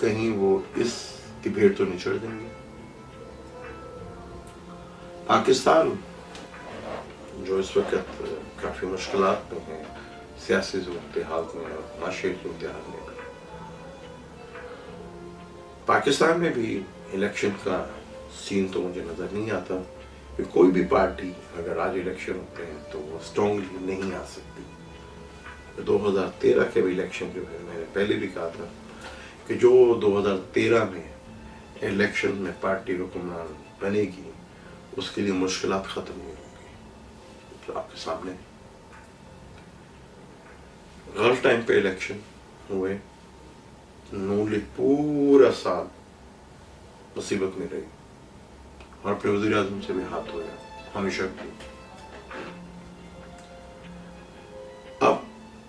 کہیں وہ اس کی بھیڑ تو نہیں چڑھ دیں گے. پاکستان جو اس وقت کافی مشکلات میں ہیں، سیاسی صورتحال میں اور معاشی صورتحال میں، پاکستان میں بھی الیکشن کا سین تو مجھے نظر نہیں آتا کہ کوئی بھی پارٹی اگر آج الیکشن ہوتے ہیں تو وہ اسٹرانگلی نہیں آ سکتی. 2013 کے بھی الیکشن جو ہے، میں نے پہلے بھی کہا تھا کہ جو 2013 میں الیکشن میں پارٹی حکمران بنے گی اس کے لیے مشکلات ختم نہیں ہوں گی. تو آپ کے سامنے غلط ٹائم پہ الیکشن ہوئے، نون لیگ پورا سال مصیبت میں رہی اور اپنے وزیر اعظم سے بھی ہاتھ دھویا ہمیشہ کی. اب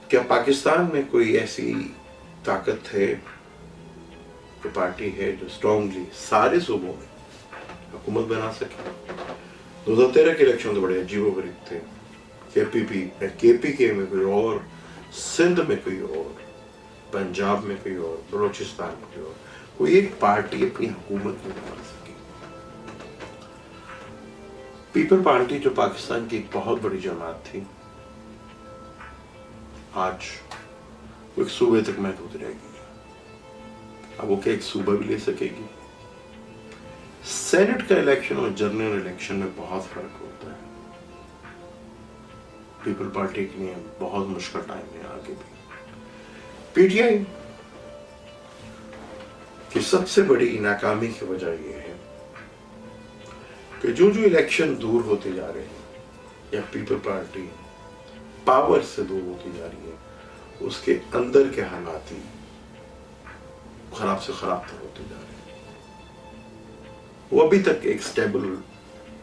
کیا پاکستان میں کوئی ایسی طاقت ہے، کوئی پارٹی ہے جو اسٹرانگلی سارے صوبوں میں حکومت بنا سکے؟ 2013 کے الیکشن تو بڑے عجیب و غریب تھے. کے پی کے میں کوئی اور، سندھ میں کوئی اور، پنجاب میں کوئی اور، بلوچستان میں کوئی اور، کوئی ایک پارٹی اپنی حکومت میں بنا سکی. پیپل پارٹی جو پاکستان کی ایک بہت بڑی جماعت تھی، آج وہ ایک صوبے تک محدود رہ گئی. اب وہ کیا ایک صوبہ بھی لے سکے گی؟ سینٹ کا الیکشن اور جنرل الیکشن میں بہت فرق ہوتا ہے. پیپل پارٹی کے لیے بہت مشکل ٹائم ہے آگے بھی. پی ٹی آئی کی سب سے بڑی ناکامی کی وجہ یہ ہے کہ جو الیکشن دور ہوتے جا رہے ہیں یا پیپل پارٹی پاور سے دور ہوتی جا رہی ہے، اس کے اندر کے حالات ہی خراب سے خراب تر ہوتے جا رہے ہیں. وہ ابھی تک ایک سٹیبل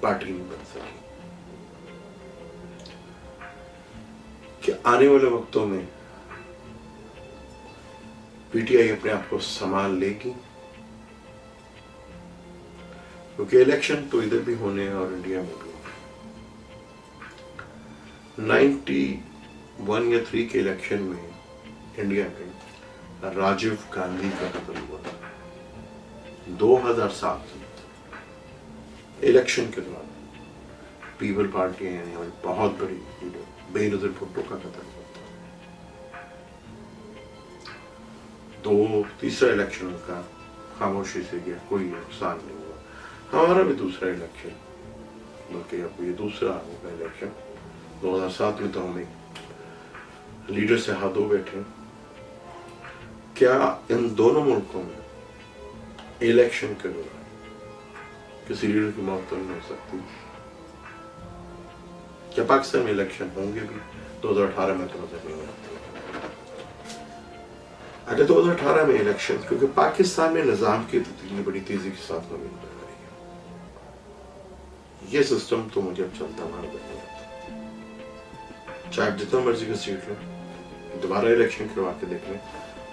پارٹی نہیں بن سکی. کہ آنے والے وقتوں میں پی ٹی آئی اپنے آپ کو سنبھال لے گی، کیونکہ الیکشن تو ادھر بھی ہونے ہیں اور انڈیا میں بھی. 91 یا 3 کے الیکشن میں انڈیا میں راجیو گاندھی کا قتل ہوا. 2007 الیکشن کے دوران پیپل پارٹی یعنی بہت بڑی بے نظیر بھٹو کا قتل ہوا. تیسرا الیکشن کا خاموشی سے گیا، کوئی نقصان نہیں ہوا. ہمارا بھی دوسرا الیکشن، بلکہ اب یہ دوسرا ہوگا الیکشن. 2007 میں تو ہم ایک لیڈر سے ہاتھ دھو بیٹھے. کیا ان دونوں ملکوں میں الیکشن کے دوران کسی لیڈر کی موت تو نہیں ہو سکتی؟ کیا پاکستان میں الیکشن ہوں گے بھی؟ 2018 میں تو نظر نہیں آتی. اگر 2018 میں الیکشن، کیونکہ پاکستان میں نظام کی تبدیلی بڑی تیزی کے ساتھ نوین کر رہی ہے. یہ سسٹم تو مجھے اب چلتا ہوا نظر نہیں آتا. چاہے جتنا مرضی کا سیٹ لیں، دوبارہ الیکشن کروا کے دیکھ لیں،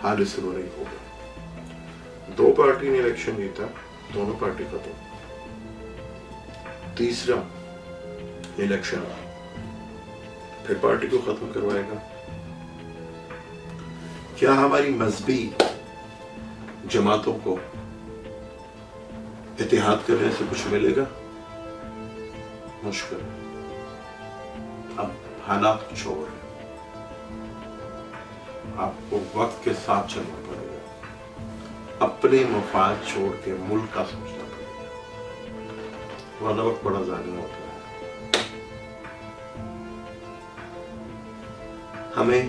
حال اس سے برا ہی ہوگا. 2 پارٹی نے الیکشن جیتا، دونوں پارٹی ختم. تیسرا الیکشن پھر پارٹی کو ختم کروائے گا. کیا ہماری مذہبی جماعتوں کو اتحاد کرنے سے کچھ ملے گا؟ مشکل. اب حالات کچھ اور ہیں. آپ کو وقت کے ساتھ چلنا پڑے گا، اپنے مفاد چھوڑ کے ملک کا سوچنا پڑے گا، ورنہ وقت بڑا ظالم ہوتا ہے. ہمیں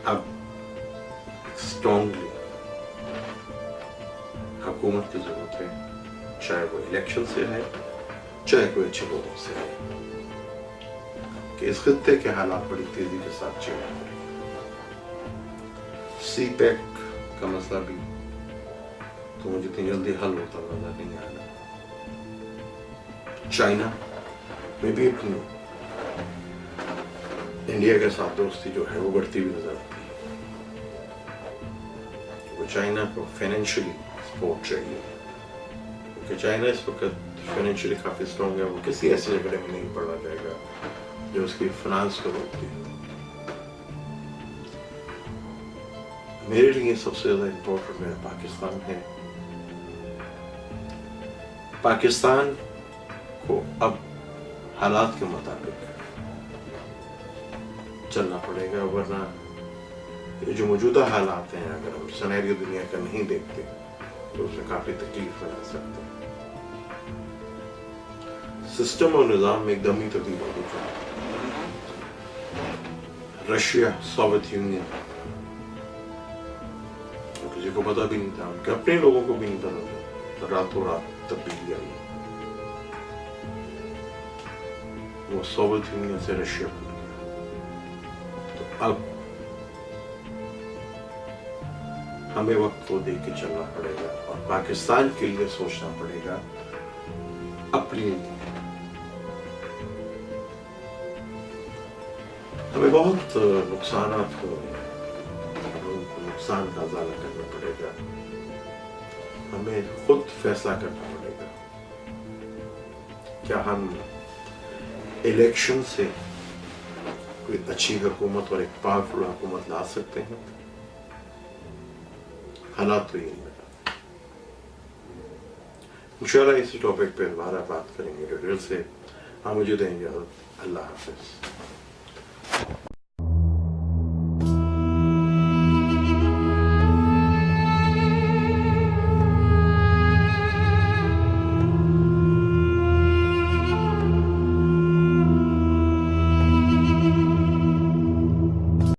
اب اسٹرانگلی حکومت کی ضرورت ہے، چاہے وہ الیکشن سے ہے، چاہے کوئی اچھے لوگوں سے ہے، کہ اس خطے کے حالات بڑی تیزی کے ساتھ چل رہے ہیں. سی پیک کا مسئلہ بھی تو مجھے اتنی جلدی حل ہوتا نظر نہیں آ رہا. چائنا میں بھی اپنی انڈیا کے ساتھ دوستی جو ہے وہ بڑھتی ہوئی نظر آتی ہے. وہ چائنا کو فائنینشلی سپورٹ چاہیے، کیونکہ چائنا اس وقت فائنینشلی کافی اسٹرانگ ہے. وہ کسی ایسے جگہ میں نہیں پڑنا چاہے گا جو اس کی فائنانس کو روکتی ہے. میرے لیے سب سے زیادہ امپورٹنٹ میرا پاکستان ہے. پاکستان کو اب حالات کے مطابق چلنا پڑے گا، ورنہ یہ جو موجودہ حالات ہیں اگر ہم سینیریو دنیا کا نہیں دیکھتے تو اس میں کافی تکلیف میں آ سکتے ہیں. سسٹم اور نظام میں ایک دم ہی تبدیل ہو چکا ہے. رشیا، سوویت یونین، کسی کو پتا بھی نہیں تھا، ان کے اپنے لوگوں کو بھی نہیں پتا تھا، راتوں رات تبدیلی آئی. وہ سوویت یونین سے رشیا بن گیا. تو اب ہمیں وقت کو دیکھ کے چلنا پڑے گا اور پاکستان کے لیے سوچنا پڑے گا اپنی. ہمیں بہت نقصانات کو نقصان کا ازالہ کرنا پڑے گا. ہمیں خود فیصلہ کرنا پڑے گا کیا ہم الیکشن سے کوئی اچھی حکومت اور ایک پاورفل حکومت لا سکتے ہیں. حالات تو یہ نہیں بتا. انشاءاللہ اسی ٹاپک پہ دوبارہ بات کریں گے ڈیٹیل سے. ہاں مجھے دیں اجازت. اللہ حافظ.